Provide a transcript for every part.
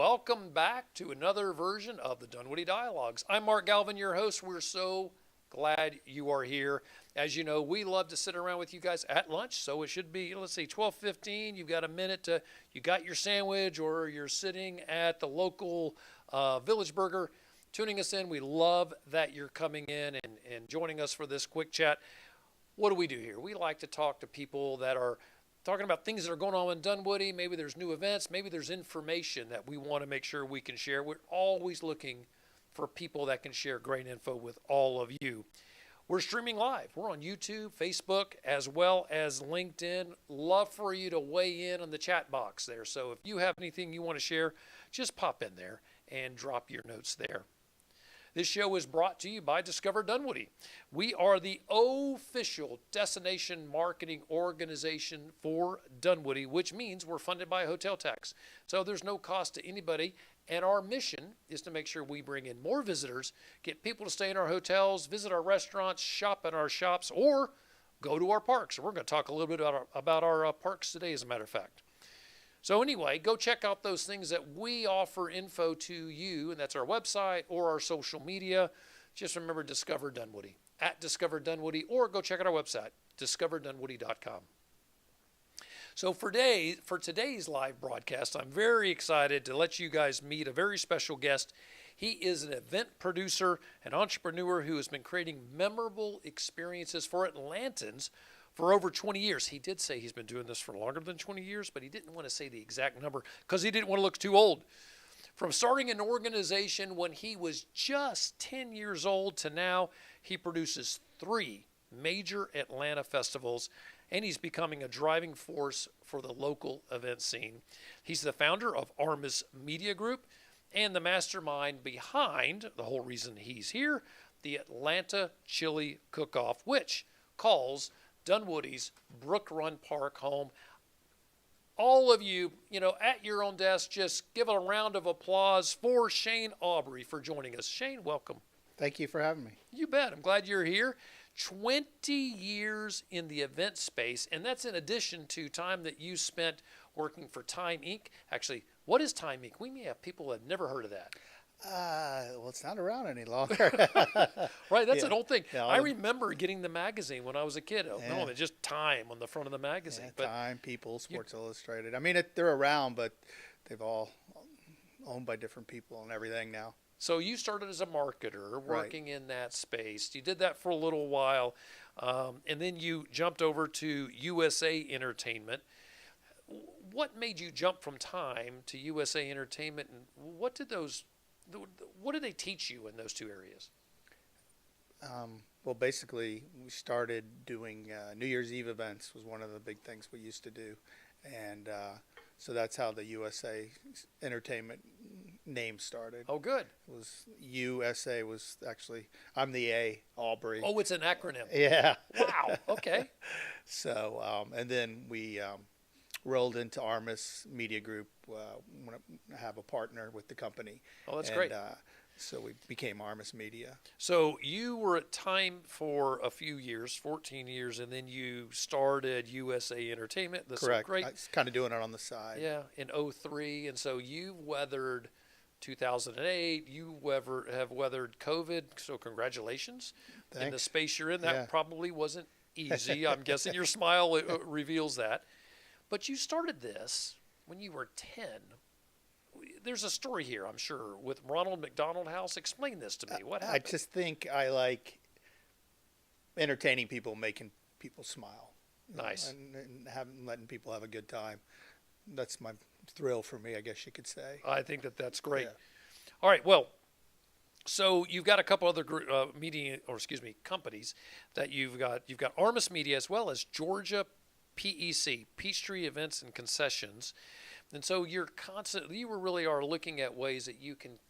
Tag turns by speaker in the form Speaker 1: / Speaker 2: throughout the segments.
Speaker 1: welcome back to another version of the Dunwoody Dialogues. I'm Mark Galvin, your host. We're so glad you are here. As you know, we love to sit around with you guys at lunch, so it should be, let's see, 12:15. You've got a minute to, you got your sandwich, or you're sitting at the local Village Burger tuning us in. We love that you're coming in and joining us for this quick chat. What do we do here? We like to talk to people that are talking about things that are going on in Dunwoody. Maybe there's new events. Maybe there's information that we want to make sure we can share. We're always looking for people that can share great info with all of you. We're streaming live. We're on YouTube, Facebook, as well as LinkedIn. Love for you to weigh in on the chat box there. So if you have anything you want to share, just pop in there and drop your notes there. This show is brought to you by Discover Dunwoody. We are the official destination marketing organization for Dunwoody, which means we're funded by a hotel tax. So there's no cost to anybody. And our mission is to make sure we bring in more visitors, get people to stay in our hotels, visit our restaurants, shop in our shops, or go to our parks. And we're going to talk a little bit about our parks today, as a matter of fact. So anyway, go check out those things that we offer info to you, and that's our website or our social media. Just remember Discover Dunwoody, at Discover Dunwoody, or go check out our website, discoverdunwoody.com. So for today's live broadcast, I'm very excited to let you guys meet a very special guest. He is an event producer, an entrepreneur who has been creating memorable experiences for Atlantans for over 20 years. He did say he's been doing this for longer than 20 years, but he didn't want to say the exact number because he didn't want to look too old. From starting an organization when he was just 10 years old to now, he produces 3 major Atlanta festivals, and he's becoming a driving force for the local event scene. He's the founder of Armus Media Group and the mastermind behind the whole reason he's here, the Atlanta Chili Cook-Off, which calls Dunwoody's Brook Run Park home. All of you, at your own desk, just give a round of applause for Shane Aubrey for joining us. Shane, welcome.
Speaker 2: Thank you for having me.
Speaker 1: You bet. I'm glad you're here. 20 years in the event space, and that's in addition to time that you spent working for Time Inc. Actually, what is Time Inc.? We may have people that have never heard of that.
Speaker 2: Well, it's not around any longer.
Speaker 1: Right, that's
Speaker 2: Yeah.
Speaker 1: an old thing.
Speaker 2: Yeah,
Speaker 1: I remember getting the magazine when I was a kid.
Speaker 2: Yeah.
Speaker 1: No, it's just Time on the front of the magazine.
Speaker 2: Yeah,
Speaker 1: But
Speaker 2: Time, People, Sports Illustrated. I mean, they're around, but they've all owned by different people and everything now.
Speaker 1: so you started as a marketer working in that space. You did that for a little while, and then you jumped over to USA Entertainment. What made you jump from Time to USA Entertainment, and what did they teach you in those two areas?
Speaker 2: Well, basically, we started doing New Year's Eve events was one of the big things we used to do. And so that's how the USA Entertainment name started.
Speaker 1: Oh, good.
Speaker 2: It was USA was actually, I'm the A, Aubrey.
Speaker 1: Oh, it's an acronym.
Speaker 2: Yeah.
Speaker 1: Wow. Okay.
Speaker 2: So, and then we rolled into Armus Media Group, want to have a partner with the company.
Speaker 1: Oh, that's great.
Speaker 2: So we became Armus Media.
Speaker 1: So you were at Time for a few years, 14 years, and then you started USA Entertainment. That's
Speaker 2: Correct.
Speaker 1: great.
Speaker 2: I was kind of doing it on the side.
Speaker 1: Yeah, in 2003. And so you've weathered 2008. You have weathered COVID. So congratulations. In the
Speaker 2: Thanks.
Speaker 1: space you're in, that
Speaker 2: Yeah.
Speaker 1: probably wasn't easy. I'm guessing your smile reveals that. But you started this when you were 10. There's a story here, I'm sure, with Ronald McDonald House. Explain this to me. What
Speaker 2: I
Speaker 1: happened?
Speaker 2: just think I like entertaining people, making people smile.
Speaker 1: Nice.
Speaker 2: And letting people have a good time. That's my thrill for me, I guess you could say.
Speaker 1: I think that's great.
Speaker 2: Yeah.
Speaker 1: All right. Well, so you've got a couple other companies that you've got. You've got Armus Media as well as Georgia PEC, Peachtree Events and Concessions. And so you really are looking at ways that you can,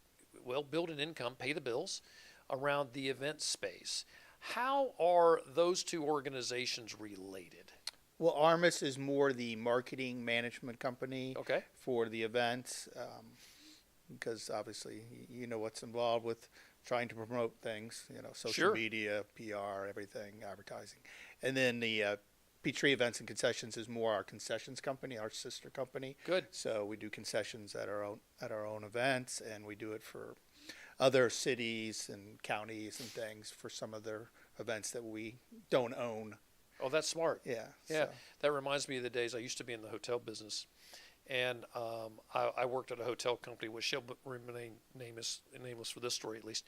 Speaker 1: build an income, pay the bills around the event space. How are those two organizations related?
Speaker 2: Well, Armus is more the marketing management company
Speaker 1: Okay.
Speaker 2: for the events, because obviously you know what's involved with trying to promote things, social
Speaker 1: Sure.
Speaker 2: media, PR, everything, advertising. And then the Peachtree Events and Concessions is more our concessions company, our sister company.
Speaker 1: Good.
Speaker 2: So we do concessions at our own events, and we do it for other cities and counties and things for some of their events that we don't own.
Speaker 1: Oh, that's smart.
Speaker 2: Yeah.
Speaker 1: Yeah.
Speaker 2: So.
Speaker 1: That reminds me of the days I used to be in the hotel business. And I worked at a hotel company, which shall remain nameless for this story at least.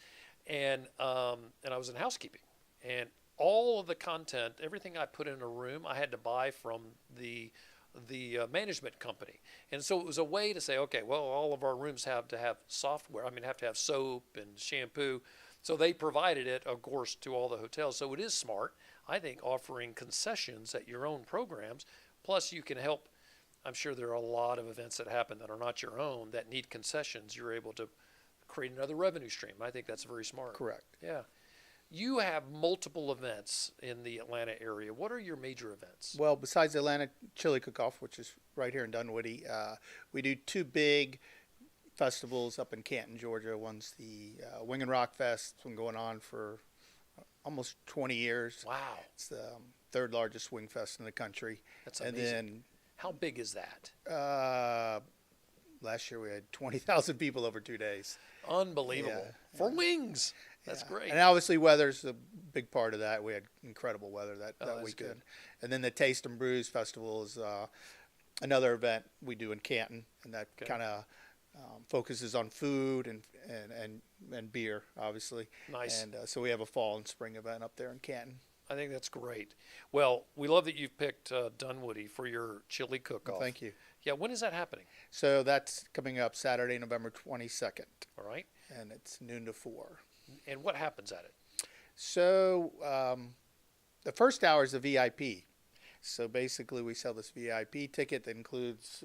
Speaker 1: And I was in housekeeping. And all of the content, everything I put in a room, I had to buy from the management company. And so it was a way to say, okay, well, all of our rooms have to have software. I mean, have to have soap and shampoo. So they provided it, of course, to all the hotels. So it is smart, I think, offering concessions at your own programs. Plus, you can help. I'm sure there are a lot of events that happen that are not your own that need concessions. You're able to create another revenue stream. I think that's very smart.
Speaker 2: Correct.
Speaker 1: Yeah. You have multiple events in the Atlanta area. What are your major events?
Speaker 2: Well, besides the Atlanta Chili Cook-Off, which is right here in Dunwoody, we do two big festivals up in Canton, Georgia. One's the Wing and Rock Fest. It's been going on for almost 20 years.
Speaker 1: Wow.
Speaker 2: It's the third largest swing fest in the country.
Speaker 1: That's amazing.
Speaker 2: And then
Speaker 1: how big is that?
Speaker 2: last year we had 20,000 people over 2 days.
Speaker 1: Unbelievable.
Speaker 2: Yeah.
Speaker 1: For wings. That's
Speaker 2: Yeah.
Speaker 1: great.
Speaker 2: And obviously weather's a big part of that. We had incredible weather that
Speaker 1: that's
Speaker 2: weekend.
Speaker 1: good.
Speaker 2: And then the Taste and Brews Festival is another event we do in Canton, and that
Speaker 1: Okay.
Speaker 2: kind of focuses on food and beer, obviously.
Speaker 1: Nice.
Speaker 2: And so we have a fall and spring event up there in Canton.
Speaker 1: I think that's great. Well, we love that you've picked Dunwoody for your chili cook-off.
Speaker 2: Thank you.
Speaker 1: Yeah, when is that happening?
Speaker 2: So that's coming up Saturday, November 22nd,
Speaker 1: All right.
Speaker 2: and it's noon to 4.
Speaker 1: And what happens at it?
Speaker 2: So the first hour is a VIP. So basically we sell this VIP ticket that includes,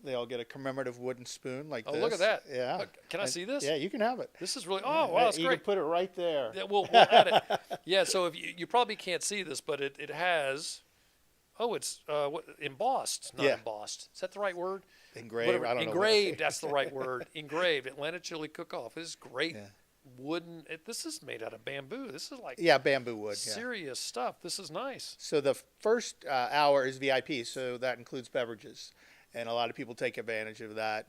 Speaker 2: they all get a commemorative wooden spoon like
Speaker 1: Oh,
Speaker 2: this.
Speaker 1: look at that.
Speaker 2: Yeah.
Speaker 1: Look, can I see this?
Speaker 2: Yeah, you can have it.
Speaker 1: This is really, oh, wow, that's
Speaker 2: you
Speaker 1: great.
Speaker 2: can put it right there.
Speaker 1: Yeah, we'll add it. Yeah, so if you probably can't see this, but it has, it's embossed, not
Speaker 2: Yeah.
Speaker 1: embossed. Is that the right word?
Speaker 2: Engraved.
Speaker 1: Whatever.
Speaker 2: I don't know.
Speaker 1: Engraved, that's the right word. Engraved. Atlanta Chili Cook-Off. This is great.
Speaker 2: Yeah.
Speaker 1: Wooden. This is made out of bamboo. This is like
Speaker 2: Yeah, bamboo wood. Yeah.
Speaker 1: serious stuff. This is nice.
Speaker 2: So the first hour is VIP, so that includes beverages. And a lot of people take advantage of that,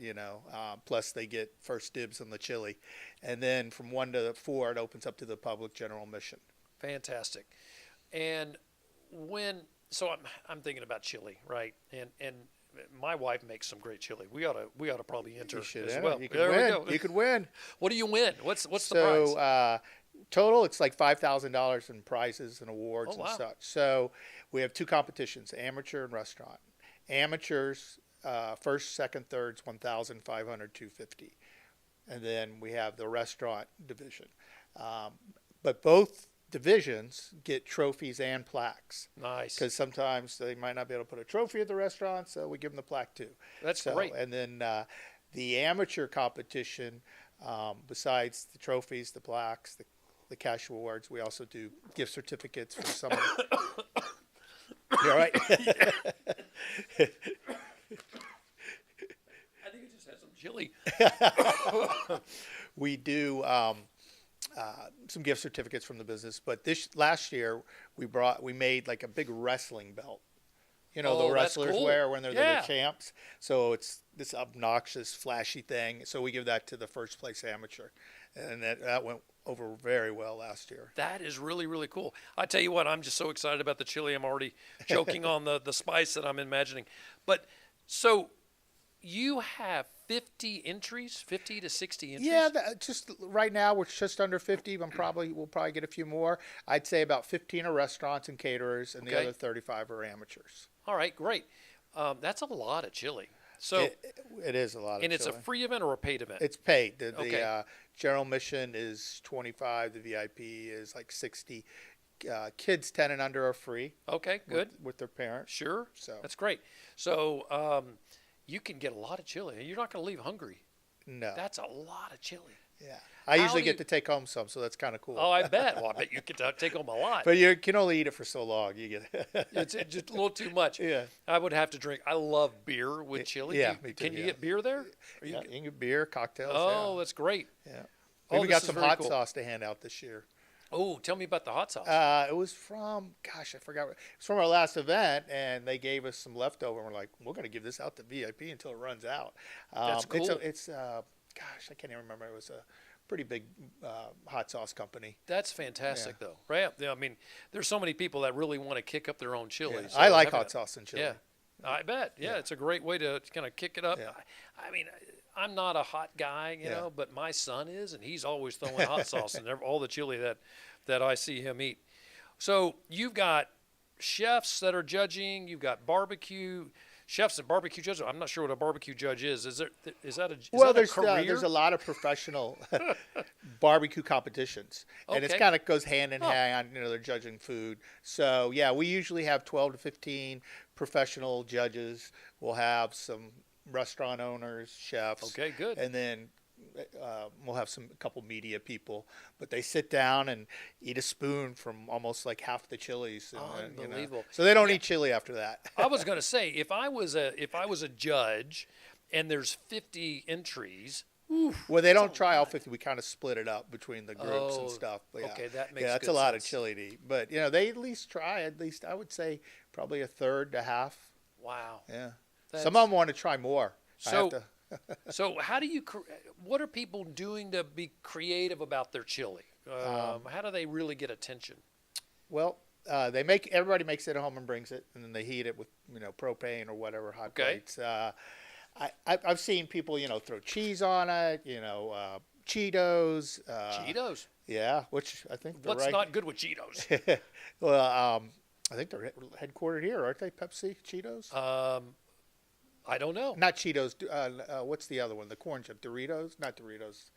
Speaker 2: plus they get first dibs on the chili. And then from 1 to 4, it opens up to the public general admission.
Speaker 1: Fantastic. And so I'm thinking about chili, right? And my wife makes some great chili. We ought to probably enter
Speaker 2: You should
Speaker 1: as
Speaker 2: enter.
Speaker 1: well.
Speaker 2: You can
Speaker 1: There
Speaker 2: win.
Speaker 1: we go.
Speaker 2: You could win.
Speaker 1: What do you win? What's the prize?
Speaker 2: So total, it's like $5,000 in prizes and awards
Speaker 1: Oh, wow.
Speaker 2: and such. So we have two competitions, amateur and restaurant. Amateurs, first, second, thirds, 1,500, 250. And then we have the restaurant division. But both divisions get trophies and plaques.
Speaker 1: Nice.
Speaker 2: Because sometimes they might not be able to put a trophy at the restaurant, so we give them the plaque too.
Speaker 1: That's
Speaker 2: So,
Speaker 1: great.
Speaker 2: And then the amateur competition, besides the trophies, the plaques, the cash awards, we also do gift certificates for some. You all right?
Speaker 1: I think it just has some chili.
Speaker 2: We do some gift certificates from the business, but last year we made like a big wrestling belt. The
Speaker 1: Oh, that's
Speaker 2: wrestlers
Speaker 1: cool.
Speaker 2: wear when they're
Speaker 1: Yeah.
Speaker 2: the champs. So it's this obnoxious, flashy thing. So we give that to the first place amateur, and that went over very well last year.
Speaker 1: That is really, really cool. I tell you what, I'm just so excited about the chili. I'm already choking on the spice that I'm imagining. But so you have 50 entries, 50 to 60 entries?
Speaker 2: Yeah, just right now we're just under 50. We'll probably get a few more. I'd say about 15 are restaurants and caterers, and the
Speaker 1: Okay.
Speaker 2: other 35 are amateurs.
Speaker 1: All right, great. That's a lot of chili. So,
Speaker 2: It is a lot of
Speaker 1: and it's a
Speaker 2: chili.
Speaker 1: free event or a paid event?
Speaker 2: It's paid. The
Speaker 1: Okay.
Speaker 2: general admission is 25. The VIP is like 60. Kids 10 and under are free.
Speaker 1: Okay, good.
Speaker 2: With their parents.
Speaker 1: Sure.
Speaker 2: So
Speaker 1: That's great. So you can get a lot of chili. You're not going to leave hungry.
Speaker 2: no.
Speaker 1: That's a lot of chili.
Speaker 2: Yeah. I
Speaker 1: How
Speaker 2: usually
Speaker 1: do
Speaker 2: get
Speaker 1: you-
Speaker 2: to take home some, so that's kind of cool.
Speaker 1: Oh, I bet. Well, I bet you could take home a lot.
Speaker 2: But you can only eat it for so long. You get
Speaker 1: It's just a little too much.
Speaker 2: Yeah.
Speaker 1: I would have to drink. I love beer with chili.
Speaker 2: yeah, me too,
Speaker 1: Can you
Speaker 2: yeah.
Speaker 1: get beer there? Or you
Speaker 2: Yeah,
Speaker 1: can-
Speaker 2: you can get beer, cocktails.
Speaker 1: Oh, that's great.
Speaker 2: yeah.
Speaker 1: Oh,
Speaker 2: We
Speaker 1: this
Speaker 2: got
Speaker 1: is
Speaker 2: some
Speaker 1: very
Speaker 2: hot
Speaker 1: cool.
Speaker 2: sauce to hand out this year.
Speaker 1: Oh, tell me about the hot sauce.
Speaker 2: It was from, gosh, I forgot. It was from our last event, and they gave us some leftover. And we're like, we're going to give this out to VIP until it runs out.
Speaker 1: That's cool.
Speaker 2: Gosh, I can't even remember. It was a pretty big hot sauce company.
Speaker 1: That's fantastic, though, right? Yeah, I mean, there's so many people that really want to kick up their own chili.
Speaker 2: Yeah.
Speaker 1: So
Speaker 2: I like
Speaker 1: having
Speaker 2: hot sauce and chili.
Speaker 1: Yeah, I bet. Yeah,
Speaker 2: Yeah.
Speaker 1: it's a great way to kind of kick it up.
Speaker 2: Yeah.
Speaker 1: I mean, I'm not a hot guy, you
Speaker 2: Yeah.
Speaker 1: know, but my son is, and he's always throwing hot sauce in all the chili that I see him eat. So you've got chefs that are judging. You've got barbecue chefs and barbecue judges. I'm not sure what a barbecue judge is. Is that a career?
Speaker 2: There's a lot of professional barbecue competitions, and it
Speaker 1: Okay.
Speaker 2: kind of goes hand in hand. You know, they're judging food. So yeah, we usually have 12 to 15 professional judges. We'll have some restaurant owners, chefs.
Speaker 1: Okay, good.
Speaker 2: And then we'll have a couple media people, but they sit down and eat a spoon from almost like half the chilies. And,
Speaker 1: Unbelievable.
Speaker 2: So they don't eat chili after that.
Speaker 1: I was going to say, if I was a judge and there's 50 entries,
Speaker 2: Well, they don't try all 50. We kind of split it up between the groups
Speaker 1: Oh,
Speaker 2: and stuff. But
Speaker 1: okay, that makes
Speaker 2: that's
Speaker 1: good
Speaker 2: a lot of
Speaker 1: sense.
Speaker 2: chili to eat. But they at least try. At least I would say probably a third to half.
Speaker 1: wow.
Speaker 2: Yeah.
Speaker 1: That's-
Speaker 2: Some of them want to try more.
Speaker 1: So- So how do you? What are people doing to be creative about their chili? How do they really get attention?
Speaker 2: Well, everybody makes it at home and brings it, and then they heat it with propane or whatever hot
Speaker 1: Okay.
Speaker 2: plates. I've seen people throw cheese on it. Cheetos.
Speaker 1: Cheetos.
Speaker 2: Yeah, which I think
Speaker 1: What's not good with Cheetos?
Speaker 2: well, I think they're headquartered here, aren't they? Pepsi Cheetos.
Speaker 1: I don't know.
Speaker 2: Not Cheetos. What's the other one? The corn chip. Doritos? Not Doritos.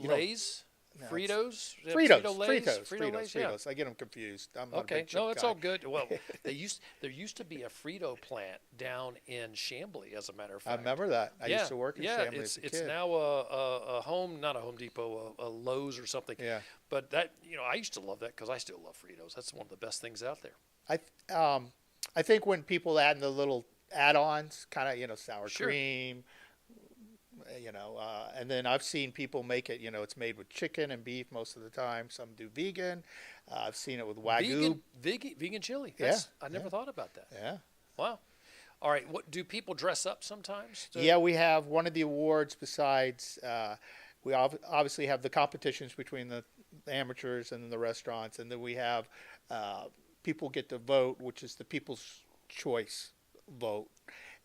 Speaker 1: Lay's,
Speaker 2: No,
Speaker 1: Fritos,
Speaker 2: Fritos.
Speaker 1: Frito-Lays?
Speaker 2: Fritos.
Speaker 1: Frito-Lays, yeah.
Speaker 2: Fritos. I get them confused. I'm not a
Speaker 1: Okay,
Speaker 2: big chip
Speaker 1: no, that's
Speaker 2: guy.
Speaker 1: all good. Well, there used to be a Frito plant down in Chambly, as a matter of
Speaker 2: I
Speaker 1: fact.
Speaker 2: remember that. I
Speaker 1: yeah,
Speaker 2: used to work in
Speaker 1: yeah,
Speaker 2: Chambly
Speaker 1: it's
Speaker 2: as a kid.
Speaker 1: now a home, not a Home Depot, a Lowe's or something.
Speaker 2: Yeah.
Speaker 1: But that I used to love that because I still love Fritos. That's one of the best things out there.
Speaker 2: I think when people add the little add-ons, kind of sour
Speaker 1: Sure.
Speaker 2: cream, and then I've seen people make it. It's made with chicken and beef most of the time. Some do vegan. I've seen it with wagyu.
Speaker 1: Vegan chili.
Speaker 2: Yeah,
Speaker 1: I never thought about that.
Speaker 2: Yeah.
Speaker 1: Wow. All right. What do people dress up sometimes?
Speaker 2: Yeah, we have one of the awards besides. We obviously have the competitions between the amateurs and the restaurants, and then we have people get to vote, which is the People's Choice vote,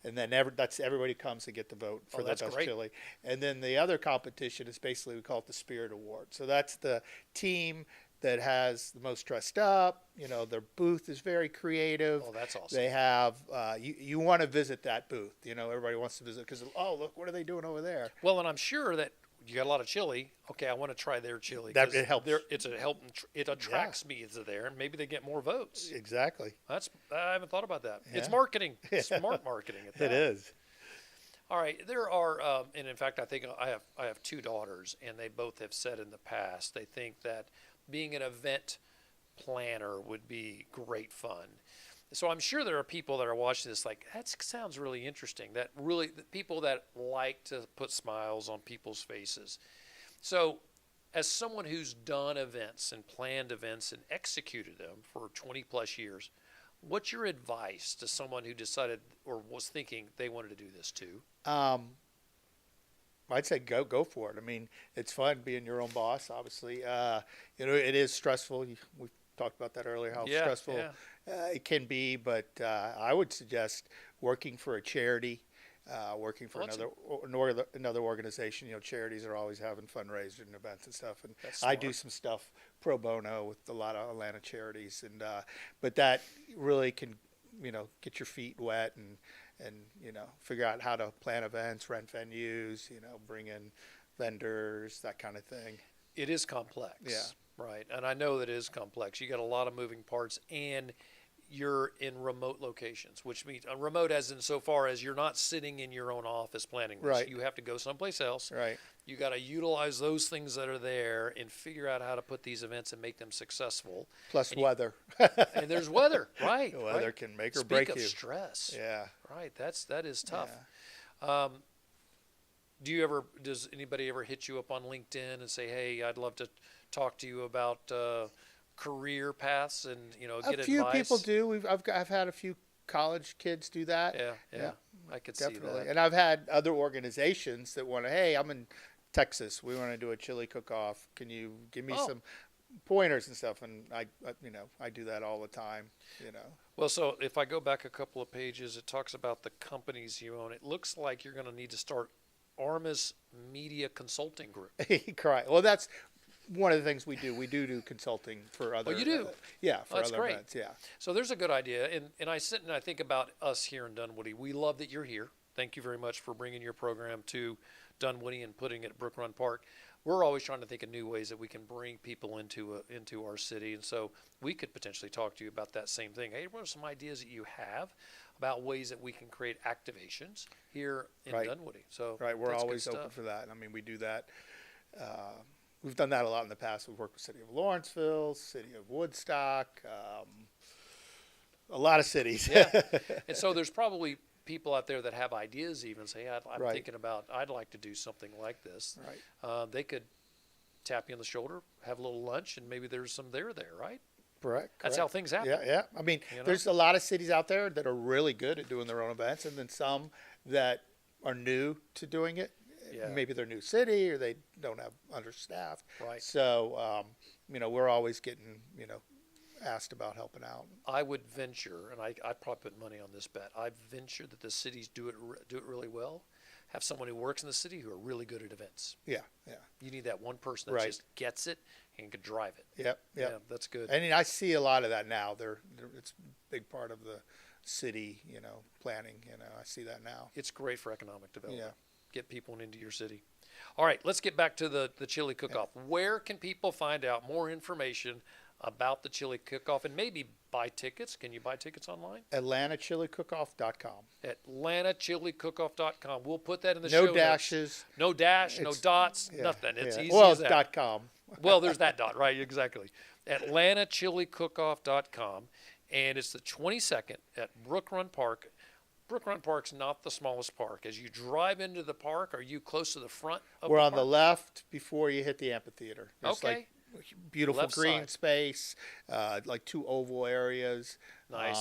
Speaker 2: and then everybody comes to get to vote for the
Speaker 1: that's
Speaker 2: best
Speaker 1: great.
Speaker 2: chili. And then the other competition is basically we call it the Spirit Award. So that's the team that has the most dressed up. Their booth is very creative.
Speaker 1: Oh, that's awesome.
Speaker 2: They have you want to visit that booth. Everybody wants to visit because look, what are they doing over there?
Speaker 1: Well, and I'm sure that you got a lot of chili. Okay, I want to try their chili.
Speaker 2: That
Speaker 1: 'cause
Speaker 2: it helps.
Speaker 1: It attracts me to there, and maybe they get more votes.
Speaker 2: Exactly.
Speaker 1: I haven't thought about that. It's
Speaker 2: Yeah.
Speaker 1: marketing. It's smart marketing at that.
Speaker 2: It is.
Speaker 1: All right, there are, and in fact, I think I have two daughters, and they both have said in the past they think that being an event planner would be great fun. So I'm sure there are people that are watching this like, that sounds really interesting. The people that like to put smiles on people's faces. So as someone who's done events and planned events and executed them for 20 plus years, what's your advice to someone who decided or was thinking they wanted to do this too?
Speaker 2: I'd say go for it. I mean, it's fun being your own boss. Obviously, it is stressful. We've talked about that earlier. How stressful it can be, but I would suggest working for a charity, working for another organization. Charities are always having fundraisers and events and stuff, and I do some stuff pro bono with a lot of Atlanta charities, and but that really can get your feet wet and figure out how to plan events, rent venues, bring in vendors, that kind of thing.
Speaker 1: It is complex.
Speaker 2: Yeah.
Speaker 1: Right. And I know that it is complex. You got a lot of moving parts, and you're in remote locations, which means remote as in so far as you're not sitting in your own office planning this.
Speaker 2: Right.
Speaker 1: You have to go someplace else.
Speaker 2: Right.
Speaker 1: You got to utilize those things that are there and figure out how to put these events and make them successful.
Speaker 2: Plus weather.
Speaker 1: And there's weather, right?
Speaker 2: The weather
Speaker 1: right.
Speaker 2: can make or
Speaker 1: Speak
Speaker 2: break
Speaker 1: of
Speaker 2: you.
Speaker 1: stress.
Speaker 2: Yeah.
Speaker 1: Right. That is tough. Yeah. Does anybody ever hit you up on LinkedIn and say, hey, I'd love to talk to you about career paths and get
Speaker 2: A few
Speaker 1: advice?
Speaker 2: people do. I've had a few college kids do that.
Speaker 1: Yeah, I could
Speaker 2: Definitely.
Speaker 1: see that.
Speaker 2: And I've had other organizations that want to, hey, I'm in Texas. We want to do a chili cook-off. Can you give me some pointers and stuff? And I do that all the time.
Speaker 1: Well, so if I go back a couple of pages, it talks about the companies you own. It looks like you're going to need to start Armus Media Consulting Group.
Speaker 2: Correct. Well, that's one of the things we do. We do consulting for other.
Speaker 1: Oh, you do?
Speaker 2: For
Speaker 1: that's
Speaker 2: other
Speaker 1: great.
Speaker 2: events. Yeah.
Speaker 1: So there's a good idea, and I sit and I think about us here in Dunwoody. We love that you're here. Thank you very much for bringing your program to Dunwoody and putting it at Brook Run Park. We're always trying to think of new ways that we can bring people into our city, and so we could potentially talk to you about that same thing. Hey, what are some ideas that you have about ways that we can create activations here in Dunwoody? So
Speaker 2: we're always open for that. I mean, we do that. We've done that a lot in the past. We've worked with City of Lawrenceville, City of Woodstock, a lot of cities.
Speaker 1: Yeah, and so there's probably people out there that have ideas, even say, I'm thinking about, I'd like to do something like this.
Speaker 2: Right.
Speaker 1: They could tap you on the shoulder, have a little lunch, and maybe there's some there, right?
Speaker 2: Correct.
Speaker 1: That's how things happen.
Speaker 2: Yeah. I mean, there's a lot of cities out there that are really good at doing their own events, and then some that are new to doing it.
Speaker 1: Yeah.
Speaker 2: Maybe they're new city or they don't have understaffed.
Speaker 1: Right.
Speaker 2: So, we're always getting, asked about helping out.
Speaker 1: I would venture, and I'd probably put money on this bet. I venture that the cities do it really well. Have someone who works in the city who are really good at events.
Speaker 2: Yeah.
Speaker 1: You need that one person that just gets it and can drive it.
Speaker 2: Yep.
Speaker 1: Yeah, that's good.
Speaker 2: And I see a lot of that now. It's a big part of the city, planning. I see that now.
Speaker 1: It's great for economic development.
Speaker 2: Yeah.
Speaker 1: Get people into your city. All right, let's get back to the chili cook-off. Where can people find out more information about the chili cook-off and maybe buy tickets? Can you buy tickets online?
Speaker 2: AtlantaChiliCookoff.com.
Speaker 1: AtlantaChiliCookoff.com. We'll put that in the show notes.
Speaker 2: No dashes.
Speaker 1: No dash, no dots, nothing. It's easy
Speaker 2: well,
Speaker 1: as
Speaker 2: it's
Speaker 1: that.
Speaker 2: .com.
Speaker 1: Well, there's that dot, right? Exactly. AtlantaChiliCookoff.com. And it's the 22nd at Brook Run Park. Brook Run Park's not the smallest park. As you drive into the park, are you close to the front of
Speaker 2: We're
Speaker 1: the
Speaker 2: on
Speaker 1: park?
Speaker 2: the left before you hit the amphitheater. It's
Speaker 1: Okay.
Speaker 2: Beautiful
Speaker 1: Left
Speaker 2: green
Speaker 1: side.
Speaker 2: space, like two oval areas.
Speaker 1: Nice.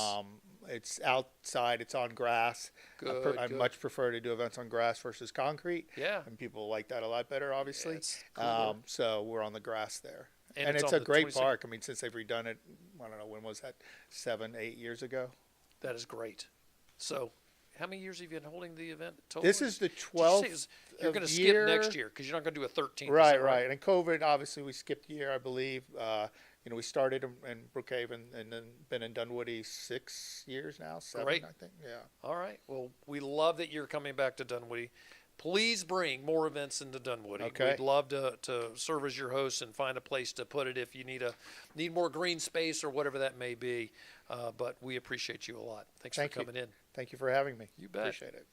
Speaker 2: It's outside. It's on grass.
Speaker 1: Good,
Speaker 2: I
Speaker 1: good.
Speaker 2: much prefer to do events on grass versus concrete.
Speaker 1: Yeah.
Speaker 2: And people like that a lot better, obviously.
Speaker 1: Yeah, it's cooler.
Speaker 2: So we're on the grass there.
Speaker 1: And
Speaker 2: And
Speaker 1: it's
Speaker 2: it's
Speaker 1: on
Speaker 2: a
Speaker 1: the
Speaker 2: great
Speaker 1: 22nd.
Speaker 2: park. I mean, since they've redone it, I don't know, when was that? 7-8 years ago?
Speaker 1: That is great. So, how many years have you been holding the event total?
Speaker 2: This is the
Speaker 1: Did you say
Speaker 2: 12th
Speaker 1: you're going to skip
Speaker 2: year.
Speaker 1: next year because you're not going to do a 13th.
Speaker 2: Right. And COVID, obviously, we skipped a year, I believe. We started in Brookhaven and then been in Dunwoody 6 years now, 7,
Speaker 1: Great.
Speaker 2: I think. Yeah.
Speaker 1: All right. Well, we love that you're coming back to Dunwoody. Please bring more events into Dunwoody.
Speaker 2: Okay.
Speaker 1: We'd love to serve as your host and find a place to put it if you need more green space or whatever that may be. But we appreciate you a lot. Thanks for coming in.
Speaker 2: Thank you for having me.
Speaker 1: You bet.
Speaker 2: Appreciate it.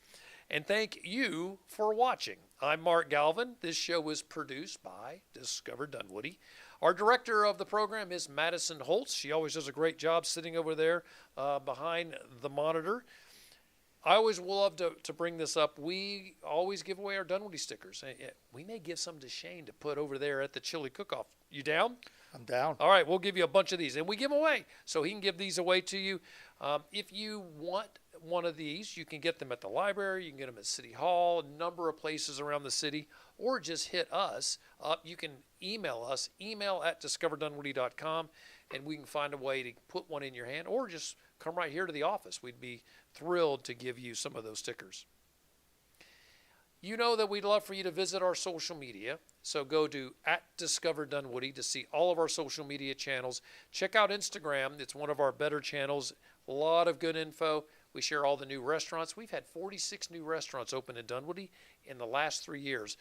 Speaker 1: And thank you for watching. I'm Mark Galvin. This show was produced by Discover Dunwoody. Our director of the program is Madison Holtz. She always does a great job sitting over there behind the monitor. I always love to bring this up. We always give away our Dunwoody stickers. We may give some to Shane to put over there at the chili cook-off. You down?
Speaker 2: I'm down.
Speaker 1: All right, we'll give you a bunch of these, and we give them away, so he can give these away to you. If you want one of these, you can get them at the library, you can get them at City Hall, a number of places around the city, or just hit us up. You can email us, email@discoverdunwoody.com, and we can find a way to put one in your hand, or just come right here to the office. We'd be thrilled to give you some of those stickers. You know that we'd love for you to visit our social media. So go to @DiscoverDunwoody to see all of our social media channels. Check out Instagram. It's one of our better channels. A lot of good info. We share all the new restaurants. We've had 46 new restaurants open in Dunwoody in the last 3 years.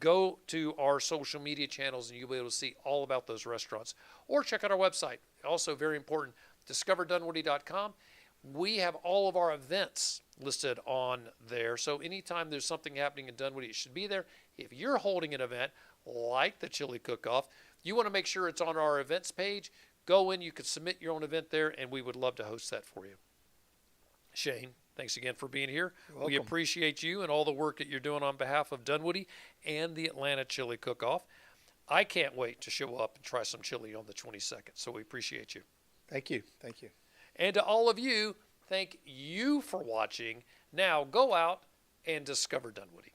Speaker 1: Go to our social media channels and you'll be able to see all about those restaurants. Or check out our website. Also very important, discoverdunwoody.com. We have all of our events listed on there. So anytime there's something happening in Dunwoody, it should be there. If you're holding an event like the Chili Cook-Off, you want to make sure it's on our events page. Go in, you can submit your own event there, and we would love to host that for you. Shane, thanks again for being here. We appreciate you and all the work that you're doing on behalf of Dunwoody and the Atlanta Chili Cook-Off. I can't wait to show up and try some chili on the 22nd. So we appreciate you.
Speaker 2: Thank you. Thank you.
Speaker 1: And to all of you, thank you for watching. Now go out and discover Dunwoody.